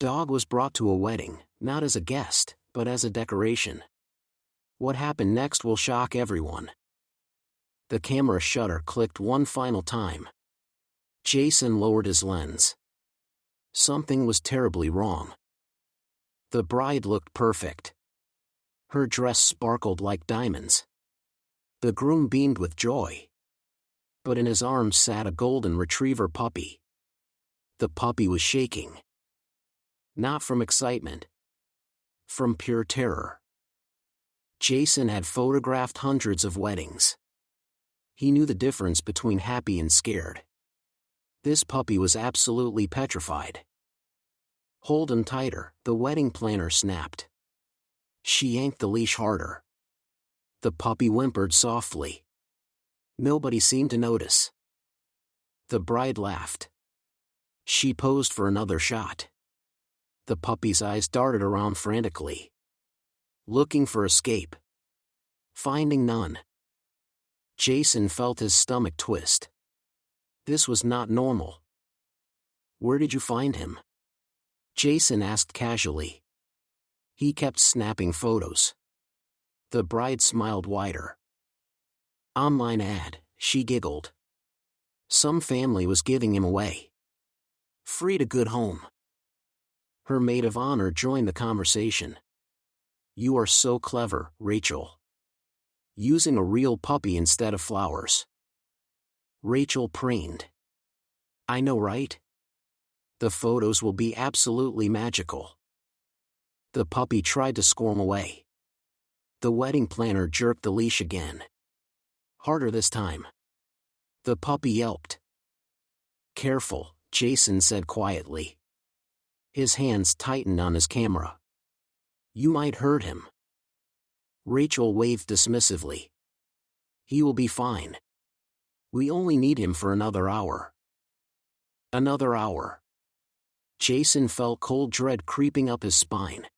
Dog was brought to a wedding, not as a guest, but as a decoration. What happened next will shock everyone. The camera shutter clicked one final time. Jason lowered his lens. Something was terribly wrong. The bride looked perfect. Her dress sparkled like diamonds. The groom beamed with joy. But in his arms sat a golden retriever puppy. The puppy was shaking. Not from excitement. From pure terror. Jason had photographed hundreds of weddings. He knew the difference between happy and scared. This puppy was absolutely petrified. "Hold him tighter," the wedding planner snapped. She yanked the leash harder. The puppy whimpered softly. Nobody seemed to notice. The bride laughed. She posed for another shot. The puppy's eyes darted around frantically. Looking for escape. Finding none. Jason felt his stomach twist. This was not normal. "Where did you find him?" Jason asked casually. He kept snapping photos. The bride smiled wider. "Online ad," she giggled. Some family was giving him away. Free to good home. Her maid of honor joined the conversation. "You are so clever, Rachel. Using a real puppy instead of flowers." Rachel preened. "I know, right? The photos will be absolutely magical." The puppy tried to squirm away. The wedding planner jerked the leash again. Harder this time. The puppy yelped. "Careful," Jason said quietly. His hands tightened on his camera. "You might hurt him." Rachel waved dismissively. "He will be fine. We only need him for another hour." Another hour. Jason felt cold dread creeping up his spine.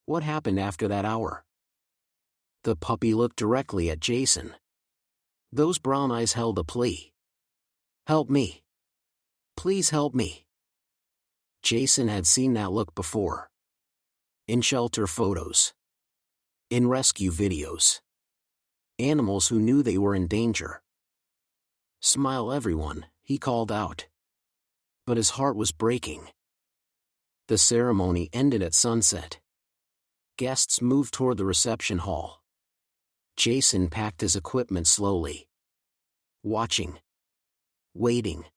What happened after that hour? The puppy looked directly at Jason. Those brown eyes held a plea. "Help me. Please help me." Jason had seen that look before. In shelter photos. In rescue videos. Animals who knew they were in danger. "Smile, everyone," he called out. But his heart was breaking. The ceremony ended at sunset. Guests moved toward the reception hall. Jason packed his equipment slowly. Watching. Waiting.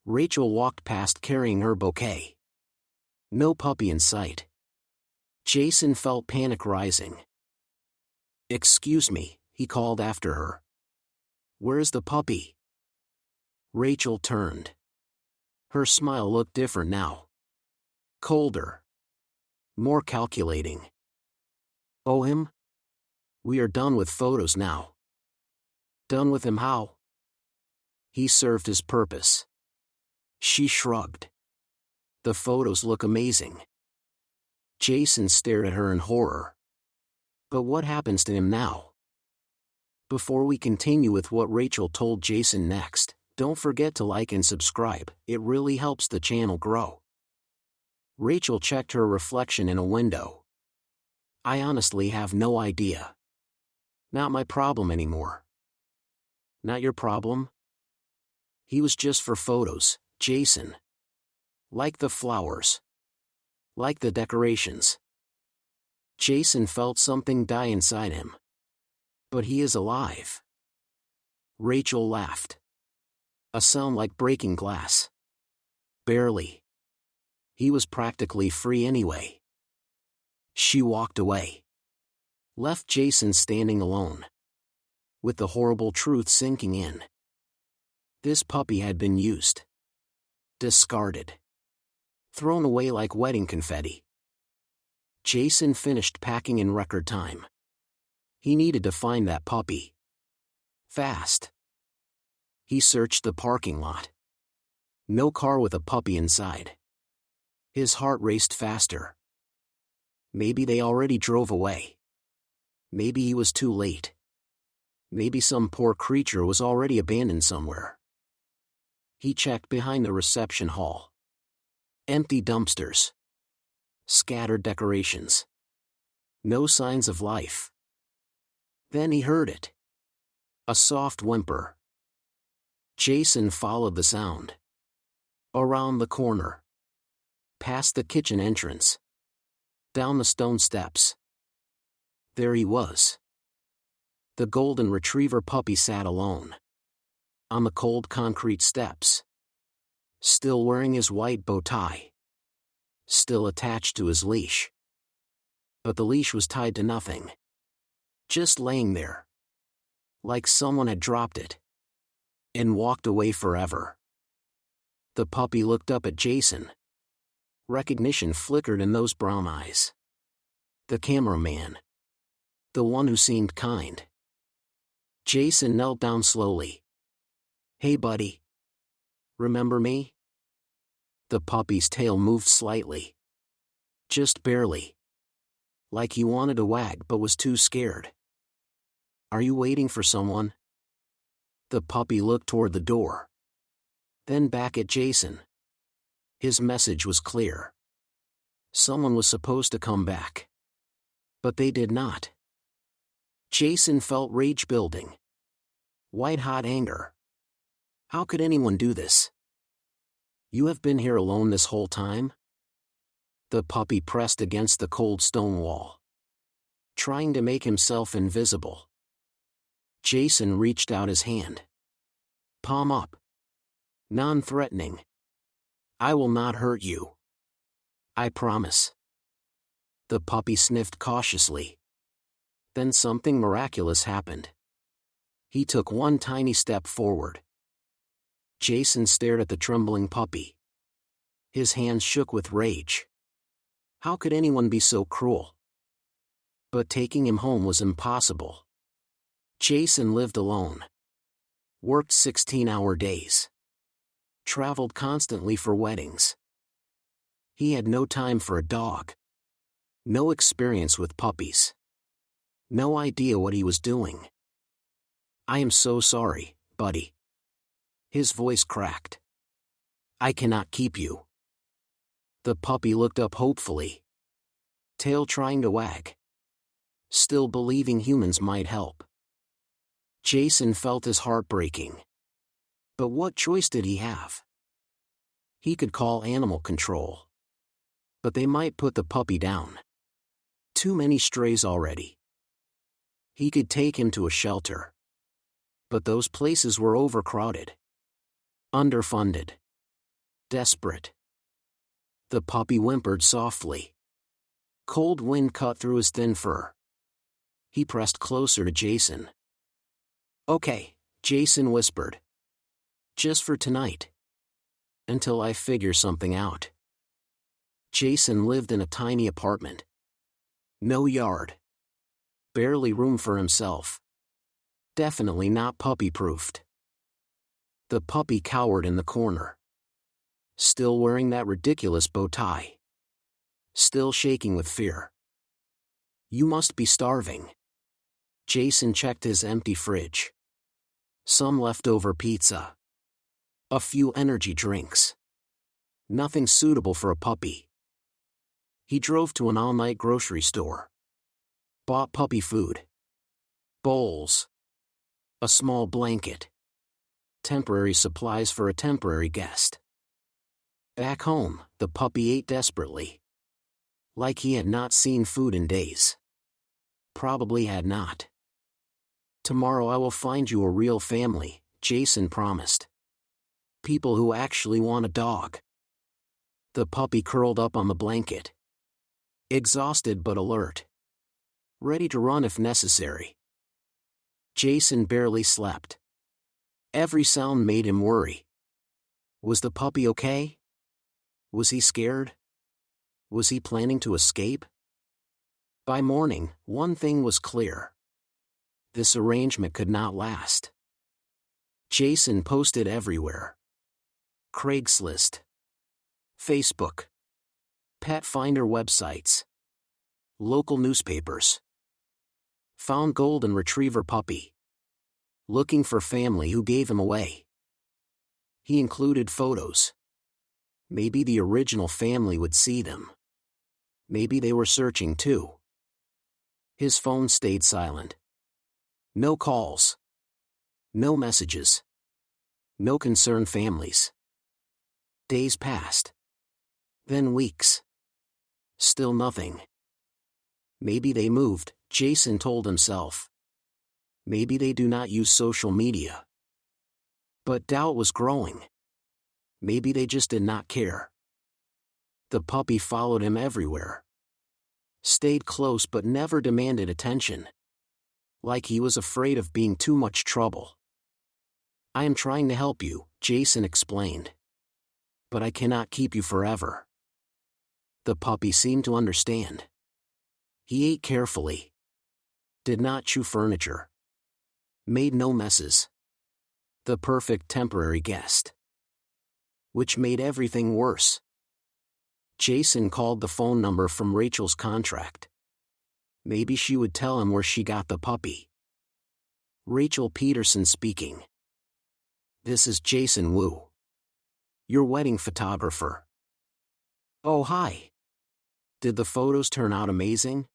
Rachel walked past carrying her bouquet. No puppy in sight. Jason felt panic rising. "Excuse me," he called after her. "Where's the puppy?" Rachel turned. Her smile looked different now. Colder. More calculating. "Oh, him? We are done with photos now." "Done with him how?" "He served his purpose." She shrugged. "The photos look amazing." Jason stared at her in horror. "But what happens to him now?" Before we continue with what Rachel told Jason next, don't forget to like and subscribe, it really helps the channel grow. Rachel checked her reflection in a window. "I honestly have no idea. Not my problem anymore." "Not your problem?" "He was just for photos, Jason. Like the flowers. Like the decorations." Jason felt something die inside him. "But he is alive." Rachel laughed. A sound like breaking glass. "Barely. He was practically free anyway." She walked away. Left Jason standing alone. With the horrible truth sinking in. This puppy had been used. Discarded. Thrown away like wedding confetti. Jason finished packing in record time. He needed to find that puppy. Fast. He searched the parking lot. No car with a puppy inside. His heart raced faster. Maybe they already drove away. Maybe he was too late. Maybe some poor creature was already abandoned somewhere. He checked behind the reception hall. Empty dumpsters. Scattered decorations. No signs of life. Then he heard it. A soft whimper. Jason followed the sound. Around the corner. Past the kitchen entrance. Down the stone steps. There he was. The golden retriever puppy sat alone. On the cold concrete steps. Still wearing his white bow tie. Still attached to his leash. But the leash was tied to nothing. Just laying there. Like someone had dropped it. And walked away forever. The puppy looked up at Jason. Recognition flickered in those brown eyes. The cameraman. The one who seemed kind. Jason knelt down slowly. "Hey buddy. Remember me?" The puppy's tail moved slightly. Just barely. Like he wanted to wag but was too scared. "Are you waiting for someone?" The puppy looked toward the door. Then back at Jason. His message was clear. Someone was supposed to come back. But they did not. Jason felt rage building. White-hot anger. How could anyone do this? "You have been here alone this whole time?" The puppy pressed against the cold stone wall. Trying to make himself invisible. Jason reached out his hand. Palm up. Non-threatening. "I will not hurt you. I promise." The puppy sniffed cautiously. Then something miraculous happened. He took one tiny step forward. Jason stared at the trembling puppy. His hands shook with rage. How could anyone be so cruel? But taking him home was impossible. Jason lived alone. Worked 16-hour days. Traveled constantly for weddings. He had no time for a dog. No experience with puppies. No idea what he was doing. "I am so sorry, buddy." His voice cracked. "I cannot keep you." The puppy looked up hopefully. Tail trying to wag. Still believing humans might help. Jason felt his heart breaking. But what choice did he have? He could call animal control. But they might put the puppy down. Too many strays already. He could take him to a shelter. But those places were overcrowded. Underfunded. Desperate. The puppy whimpered softly. Cold wind cut through his thin fur. He pressed closer to Jason. "Okay," Jason whispered. "Just for tonight. Until I figure something out." Jason lived in a tiny apartment. No yard. Barely room for himself. Definitely not puppy-proofed. The puppy cowered in the corner. Still wearing that ridiculous bow tie. Still shaking with fear. "You must be starving." Jason checked his empty fridge. Some leftover pizza. A few energy drinks. Nothing suitable for a puppy. He drove to an all-night grocery store. Bought puppy food. Bowls. A small blanket. Temporary supplies for a temporary guest. Back home, the puppy ate desperately. Like he had not seen food in days. Probably had not. "Tomorrow I will find you a real family," Jason promised. "People who actually want a dog." The puppy curled up on the blanket. Exhausted but alert. Ready to run if necessary. Jason barely slept. Every sound made him worry. Was the puppy okay? Was he scared? Was he planning to escape? By morning, one thing was clear. This arrangement could not last. Jason posted everywhere. Craigslist. Facebook. Pet finder websites. Local newspapers. Found golden retriever puppy. Looking for family who gave him away. He included photos. Maybe the original family would see them. Maybe they were searching too. His phone stayed silent. No calls. No messages. No concerned families. Days passed. Then weeks. Still nothing. Maybe they moved, Jason told himself. Maybe they do not use social media. But doubt was growing. Maybe they just did not care. The puppy followed him everywhere. Stayed close but never demanded attention. Like he was afraid of being too much trouble. I am trying to help you, Jason explained. But I cannot keep you forever. The puppy seemed to understand. He ate carefully. Did not chew furniture. Made no messes. The perfect temporary guest. Which made everything worse. Jason called the phone number from Rachel's contract. Maybe she would tell him where she got the puppy. Rachel Peterson speaking. This is Jason Wu. Your wedding photographer. Oh, hi. Did the photos turn out amazing?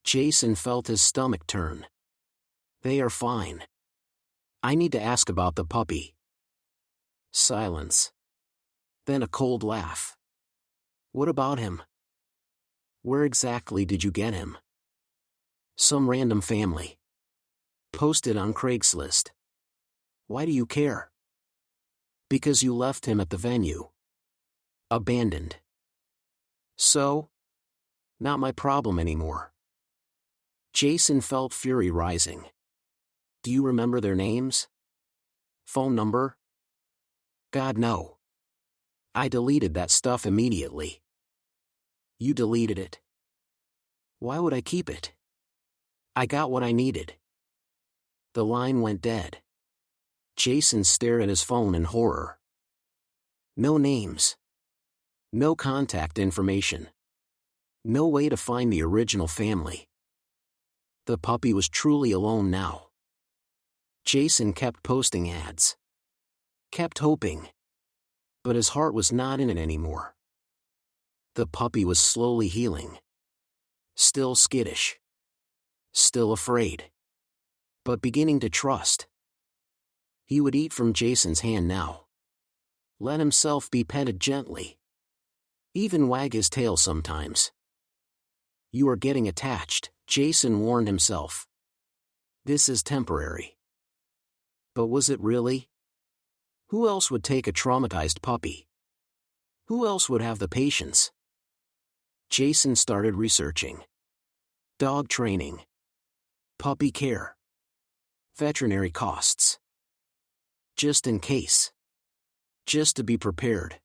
Jason felt his stomach turn. They are fine. I need to ask about the puppy. Silence. Then a cold laugh. What about him? Where exactly did you get him? Some random family. Posted on Craigslist. Why do you care? Because you left him at the venue. Abandoned. So? Not my problem anymore. Jason felt fury rising. Do you remember their names? Phone number? God, no. I deleted that stuff immediately. You deleted it? Why would I keep it? I got what I needed. The line went dead. Jason stared at his phone in horror. No names. No contact information. No way to find the original family. The puppy was truly alone now. Jason kept posting ads. Kept hoping. But his heart was not in it anymore. The puppy was slowly healing. Still skittish. Still afraid. But beginning to trust. He would eat from Jason's hand now. Let himself be petted gently. Even wag his tail sometimes. You are getting attached, Jason warned himself. This is temporary. But was it really? Who else would take a traumatized puppy? Who else would have the patience? Jason started researching. Dog training. Puppy care. Veterinary costs. Just in case. Just to be prepared.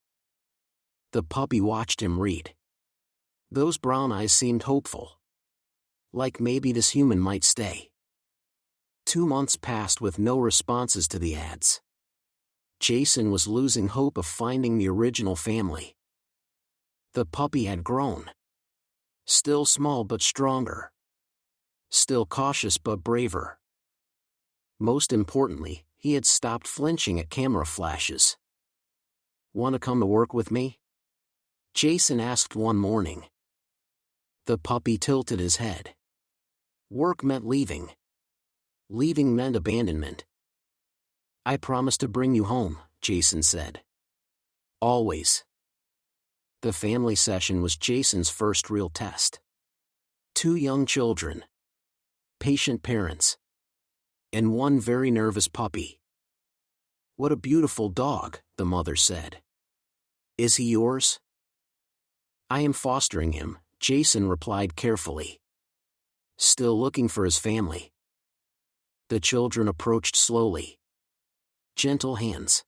The puppy watched him read. Those brown eyes seemed hopeful. Like maybe this human might stay. 2 months passed with no responses to the ads. Jason was losing hope of finding the original family. The puppy had grown. Still small but stronger. Still cautious but braver. Most importantly, he had stopped flinching at camera flashes. Want to come to work with me? Jason asked one morning. The puppy tilted his head. Work meant leaving. Leaving meant abandonment. I promise to bring you home, Jason said. Always. The family session was Jason's first real test. 2 young children. Patient parents. And 1 very nervous puppy. What a beautiful dog, the mother said. Is he yours? I am fostering him, Jason replied carefully. Still looking for his family. The children approached slowly. Gentle hands.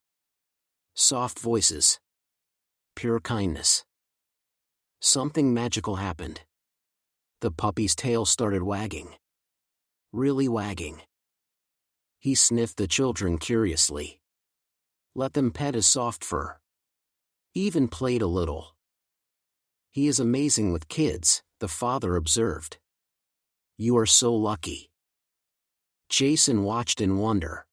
Soft voices. Pure kindness. Something magical happened. The puppy's tail started wagging. Really wagging. He sniffed the children curiously. Let them pet his soft fur. Even played a little. He is amazing with kids, the father observed. You are so lucky. Jason watched in wonder.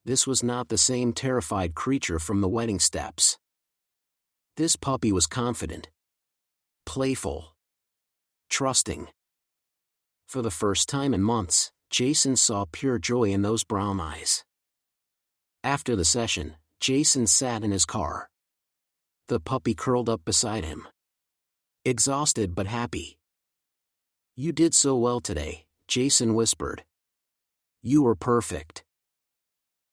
This was not the same terrified creature from the wedding steps. This puppy was confident, playful, trusting. For the first time in months, Jason saw pure joy in those brown eyes. After the session, Jason sat in his car. The puppy curled up beside him, exhausted but happy. "You did so well today," Jason whispered. "You were perfect."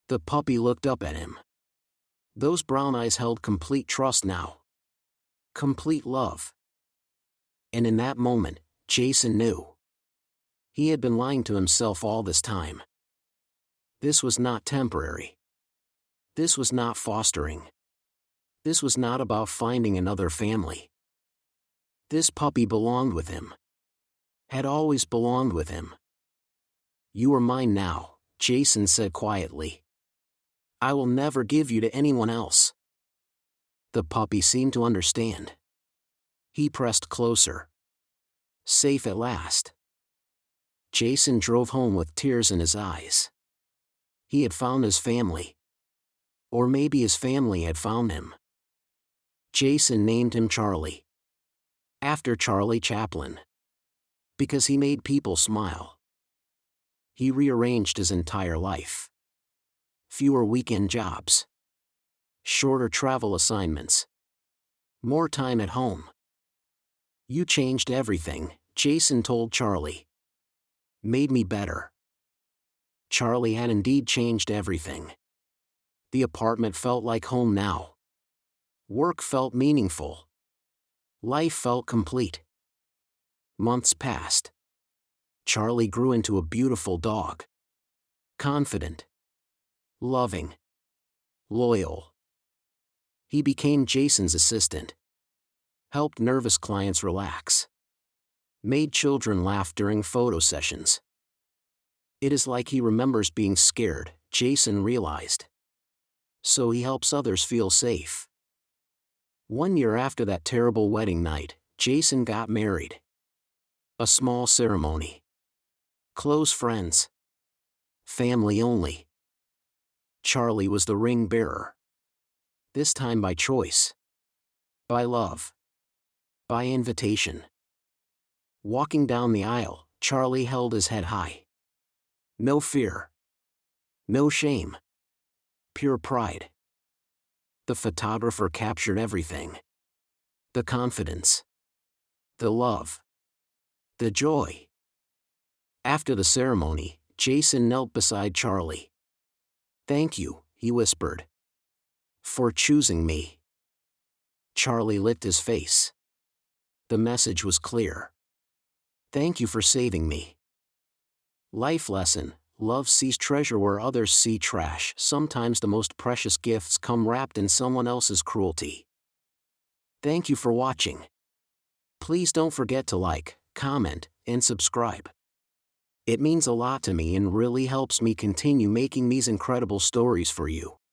The puppy looked up at him. Those brown eyes held complete trust now. Complete love. And in that moment, Jason knew. He had been lying to himself all this time. This was not temporary. This was not fostering. This was not about finding another family. This puppy belonged with him. Had always belonged with him. "You are mine now," Jason said quietly. "I will never give you to anyone else." The puppy seemed to understand. He pressed closer. Safe at last. Jason drove home with tears in his eyes. He had found his family. Or maybe his family had found him. Jason named him Charlie. After Charlie Chaplin. Because he made people smile. He rearranged his entire life. Fewer weekend jobs. Shorter travel assignments. More time at home. "You changed everything," Jason told Charlie. "Made me better." Charlie had indeed changed everything. The apartment felt like home now. Work felt meaningful. Life felt complete. Months passed. Charlie grew into a beautiful dog. Confident. Loving. Loyal. He became Jason's assistant. Helped nervous clients relax. Made children laugh during photo sessions. It is like he remembers being scared, Jason realized. So he helps others feel safe. 1 year after that terrible wedding night, Jason got married. A small ceremony. Close friends. Family only. Charlie was the ring bearer. This time by choice. By love. By invitation. Walking down the aisle, Charlie held his head high. No fear. No shame. Pure pride. The photographer captured everything. The confidence. The love. The joy. After the ceremony, Jason knelt beside Charlie. "Thank you," he whispered. "For choosing me." Charlie licked his face. The message was clear. "Thank you for saving me." Life lesson: love sees treasure where others see trash. Sometimes the most precious gifts come wrapped in someone else's cruelty. Thank you for watching. Please don't forget to like, comment, and subscribe. It means a lot to me and really helps me continue making these incredible stories for you.